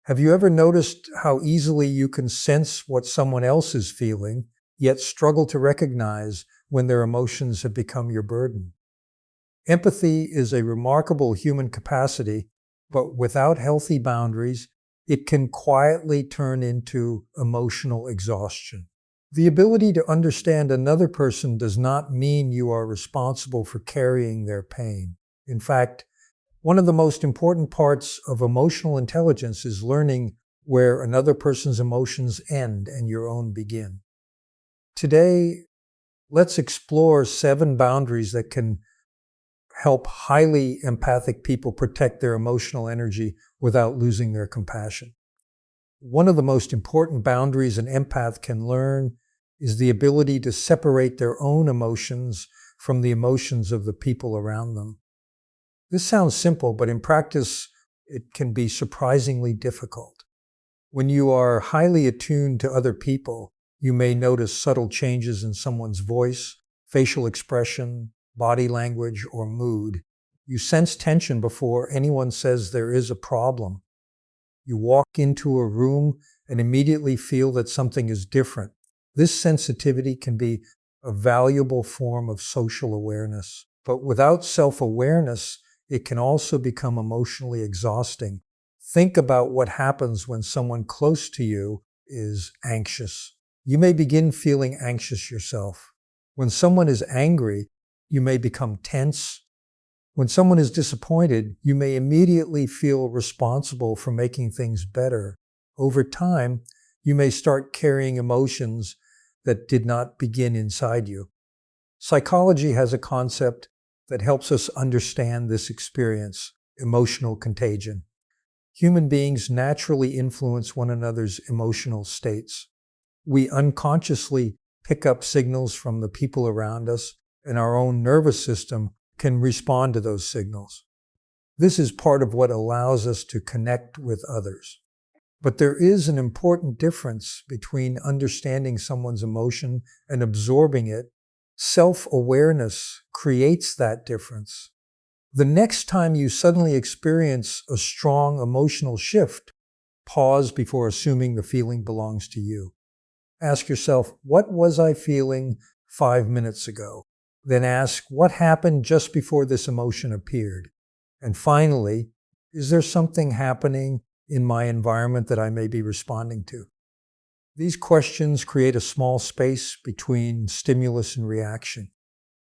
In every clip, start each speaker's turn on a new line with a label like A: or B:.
A: Have you ever noticed how easily you can sense what someone else is feeling, yet struggle to recognize when their emotions have become your burden? Empathy is a remarkable human capacity, but without healthy boundaries, it can quietly turn into emotional exhaustion. The ability to understand another person does not mean you are responsible for carrying their pain. In fact, one of the most important parts of emotional intelligence is learning where another person's emotions end and your own begin. Today, let's explore 7 boundaries that can help highly empathic people protect their emotional energy without losing their compassion. One of the most important boundaries an empath can learn is the ability to separate their own emotions from the emotions of the people around them. This sounds simple, but in practice, it can be surprisingly difficult. When you are highly attuned to other people, you may notice subtle changes in someone's voice, facial expression, body language, or mood. You sense tension before anyone says there is a problem. You walk into a room and immediately feel that something is different. This sensitivity can be a valuable form of social awareness. But without self-awareness, it can also become emotionally exhausting. Think about what happens when someone close to you is anxious. You may begin feeling anxious yourself. When someone is angry, you may become tense. When someone is disappointed, you may immediately feel responsible for making things better. Over time, you may start carrying emotions that did not begin inside you. Psychology has a concept that helps us understand this experience: emotional contagion. Human beings naturally influence one another's emotional states. We unconsciously pick up signals from the people around us, and our own nervous system can respond to those signals. This is part of what allows us to connect with others. But there is an important difference between understanding someone's emotion and absorbing it. Self-awareness creates that difference. The next time you suddenly experience a strong emotional shift, pause before assuming the feeling belongs to you. Ask yourself, what was I feeling 5 minutes ago? Then ask, what happened just before this emotion appeared? And finally, is there something happening in my environment that I may be responding to? These questions create a small space between stimulus and reaction.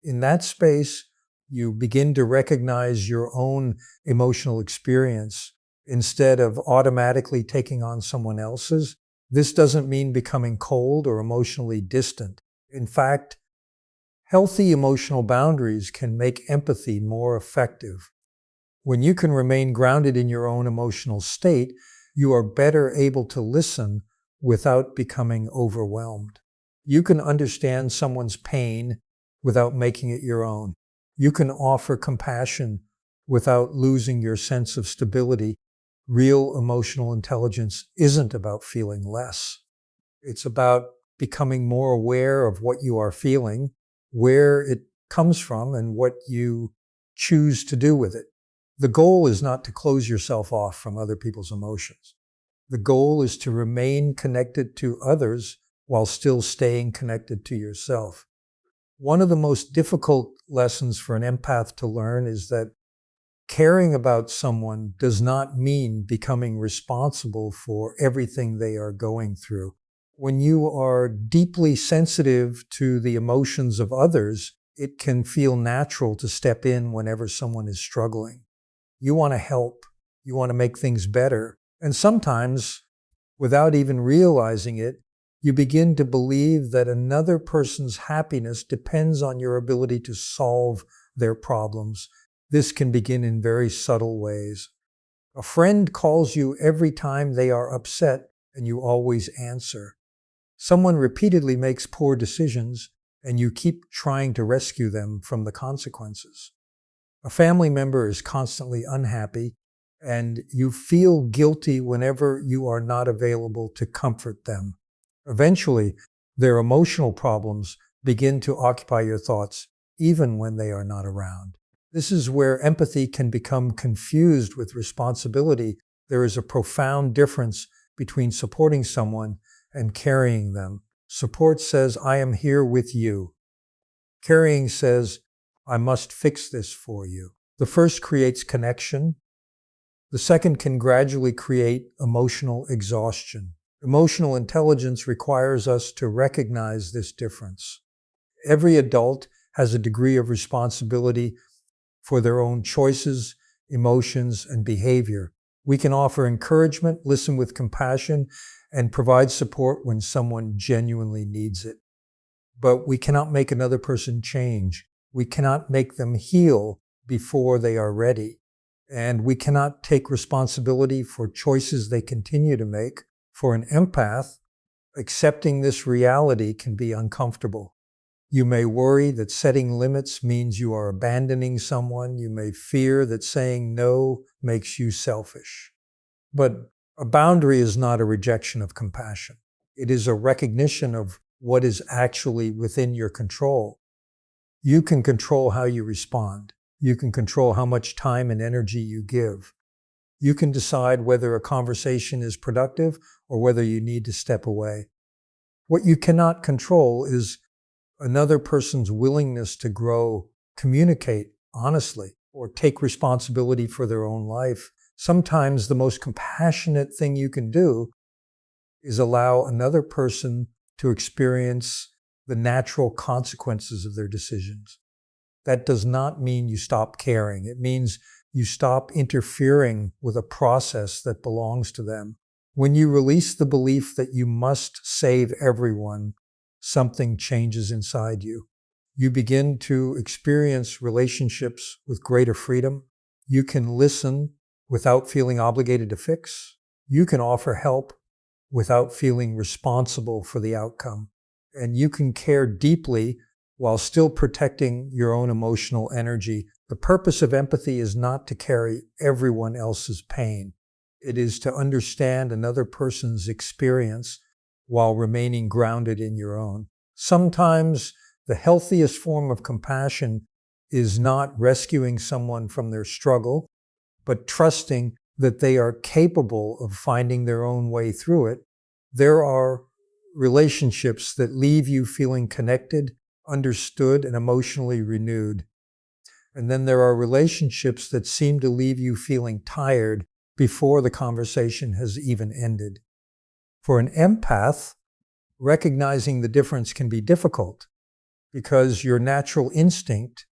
A: In that space, you begin to recognize your own emotional experience instead of automatically taking on someone else's. This doesn't mean becoming cold or emotionally distant. In fact, healthy emotional boundaries can make empathy more effective. When you can remain grounded in your own emotional state, you are better able to listen without becoming overwhelmed. You can understand someone's pain without making it your own. You can offer compassion without losing your sense of stability. Real emotional intelligence isn't about feeling less. It's about becoming more aware of what you are feeling, where it comes from, and what you choose to do with it. The goal is not to close yourself off from other people's emotions. The goal is to remain connected to others while still staying connected to yourself. One of the most difficult lessons for an empath to learn is that caring about someone does not mean becoming responsible for everything they are going through. When you are deeply sensitive to the emotions of others, it can feel natural to step in whenever someone is struggling. You want to help. You want to make things better. And sometimes, without even realizing it, you begin to believe that another person's happiness depends on your ability to solve their problems. This can begin in very subtle ways. A friend calls you every time they are upset, and you always answer. Someone repeatedly makes poor decisions, and you keep trying to rescue them from the consequences. A family member is constantly unhappy, and you feel guilty whenever you are not available to comfort them. Eventually, their emotional problems begin to occupy your thoughts, even when they are not around. This is where empathy can become confused with responsibility There is a profound difference between supporting someone and carrying them. Support says, I am here with you. Carrying says, I must fix this for you. The first creates connection. The second can gradually create emotional exhaustion. Emotional intelligence requires us to recognize this difference. Every adult has a degree of responsibility for their own choices, emotions, and behavior. We can offer encouragement, listen with compassion, and provide support when someone genuinely needs it. But we cannot make another person change. We cannot make them heal before they are ready. And we cannot take responsibility for choices they continue to make. For an empath, accepting this reality can be uncomfortable. You may worry that setting limits means you are abandoning someone. You may fear that saying no makes you selfish. But a boundary is not a rejection of compassion. It is a recognition of what is actually within your control. You can control how you respond. You can control how much time and energy you give. You can decide whether a conversation is productive or whether you need to step away. What you cannot control is another person's willingness to grow, communicate honestly, or take responsibility for their own life. Sometimes the most compassionate thing you can do is allow another person to experience the natural consequences of their decisions. That does not mean you stop caring. It means you stop interfering with a process that belongs to them. When you release the belief that you must save everyone, something changes inside you. You begin to experience relationships with greater freedom. You can listen without feeling obligated to fix. You can offer help without feeling responsible for the outcome. And you can care deeply while still protecting your own emotional energy. The purpose of empathy is not to carry everyone else's pain. It is to understand another person's experience while remaining grounded in your own. Sometimes the healthiest form of compassion is not rescuing someone from their struggle, but trusting that they are capable of finding their own way through it. There are relationships that leave you feeling connected, understood, and emotionally renewed. And then there are relationships that seem to leave you feeling tired before the conversation has even ended. For an empath, recognizing the difference can be difficult because your natural instinct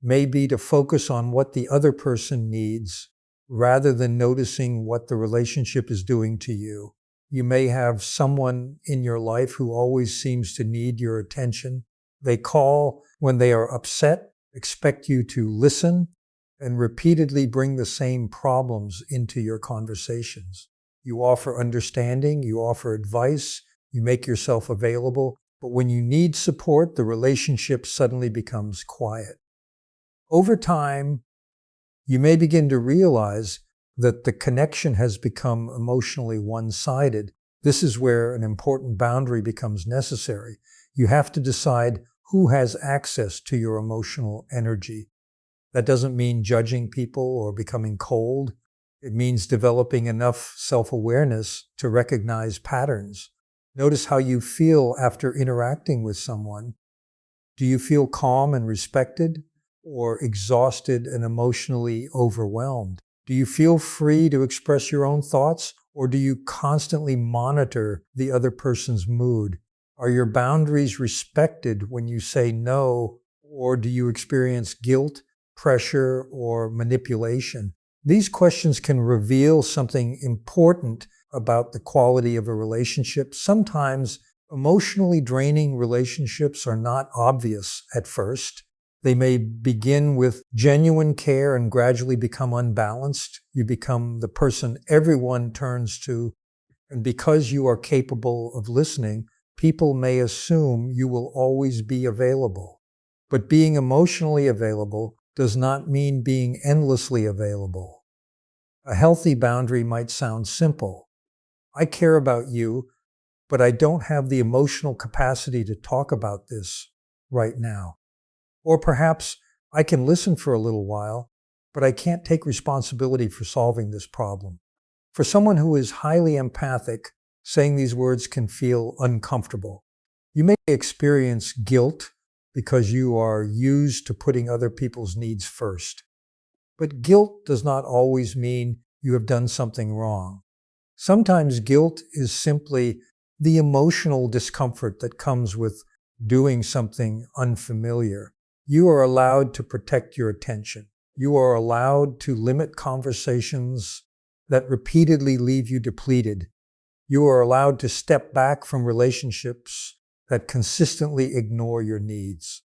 A: may be to focus on what the other person needs rather than noticing what the relationship is doing to you. You may have someone in your life who always seems to need your attention. They call when they are upset, expect you to listen, and repeatedly bring the same problems into your conversations. You offer understanding, you offer advice, you make yourself available, but when you need support, the relationship suddenly becomes quiet. Over time, you may begin to realize that the connection has become emotionally one-sided. This is where an important boundary becomes necessary. You have to decide who has access to your emotional energy. That doesn't mean judging people or becoming cold. It means developing enough self-awareness to recognize patterns. Notice how you feel after interacting with someone. Do you feel calm and respected, or exhausted and emotionally overwhelmed? Do you feel free to express your own thoughts, or do you constantly monitor the other person's mood? Are your boundaries respected when you say no, or do you experience guilt, pressure, or manipulation? These questions can reveal something important about the quality of a relationship. Sometimes emotionally draining relationships are not obvious at first. They may begin with genuine care and gradually become unbalanced. You become the person everyone turns to, and because you are capable of listening, people may assume you will always be available. But being emotionally available does not mean being endlessly available. A healthy boundary might sound simple. I care about you, but I don't have the emotional capacity to talk about this right now. Or perhaps I can listen for a little while, but I can't take responsibility for solving this problem. For someone who is highly empathic, saying these words can feel uncomfortable. You may experience guilt because you are used to putting other people's needs first. But guilt does not always mean you have done something wrong. Sometimes guilt is simply the emotional discomfort that comes with doing something unfamiliar. You are allowed to protect your attention. You are allowed to limit conversations that repeatedly leave you depleted. You are allowed to step back from relationships that consistently ignore your needs.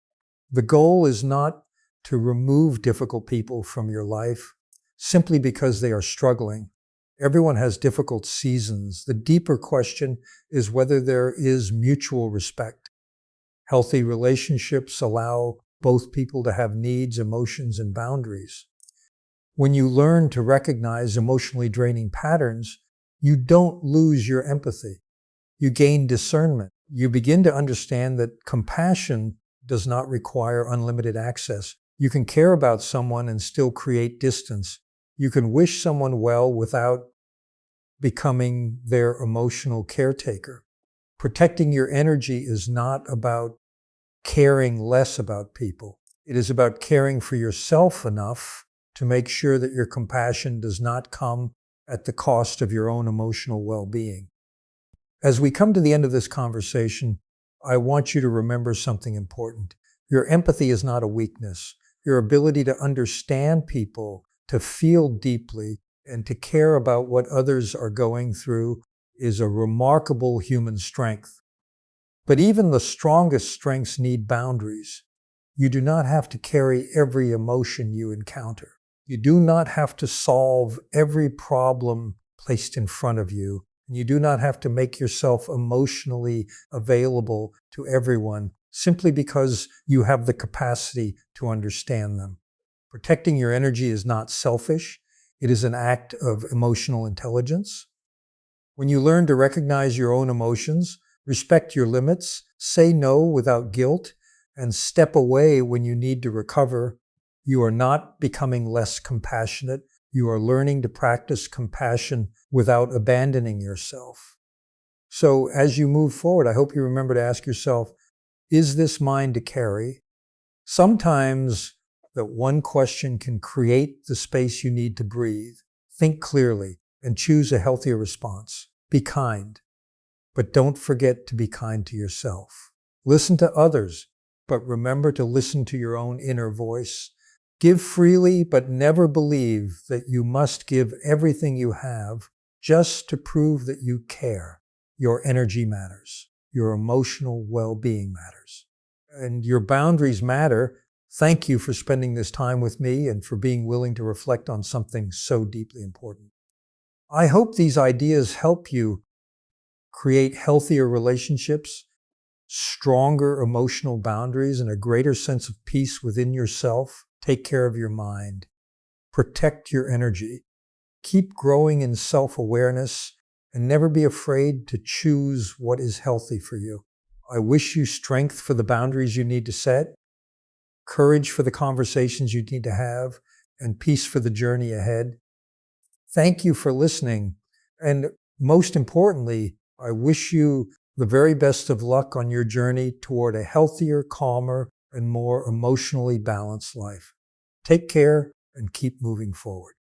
A: The goal is not to remove difficult people from your life simply because they are struggling. Everyone has difficult seasons. The deeper question is whether there is mutual respect. Healthy relationships allow both people to have needs, emotions, and boundaries. When you learn to recognize emotionally draining patterns, you don't lose your empathy. You gain discernment. You begin to understand that compassion does not require unlimited access. You can care about someone and still create distance. You can wish someone well without becoming their emotional caretaker. Protecting your energy is not about caring less about people. It is about caring for yourself enough to make sure that your compassion does not come at the cost of your own emotional well-being. As we come to the end of this conversation, I want you to remember something important. Your empathy is not a weakness. Your ability to understand people, to feel deeply, and to care about what others are going through is a remarkable human strength. But even the strongest strengths need boundaries. You do not have to carry every emotion you encounter. You do not have to solve every problem placed in front of you. You do not have to make yourself emotionally available to everyone simply because you have the capacity to understand them. Protecting your energy is not selfish. It is an act of emotional intelligence. When you learn to recognize your own emotions, respect your limits, say no without guilt, and step away when you need to recover, you are not becoming less compassionate. You are learning to practice compassion without abandoning yourself. So as you move forward, I hope you remember to ask yourself, is this mine to carry? Sometimes that one question can create the space you need to breathe. Think clearly and choose a healthier response. Be kind, but don't forget to be kind to yourself. Listen to others, but remember to listen to your own inner voice. Give freely, but never believe that you must give everything you have just to prove that you care. Your energy matters. Your emotional well-being matters. And your boundaries matter. Thank you for spending this time with me and for being willing to reflect on something so deeply important. I hope these ideas help you create healthier relationships, stronger emotional boundaries, and a greater sense of peace within yourself. Take care of your mind. Protect your energy. Keep growing in self-awareness and never be afraid to choose what is healthy for you. I wish you strength for the boundaries you need to set, courage for the conversations you need to have, and peace for the journey ahead. Thank you for listening. And most importantly, I wish you the very best of luck on your journey toward a healthier, calmer, and more emotionally balanced life. Take care and keep moving forward.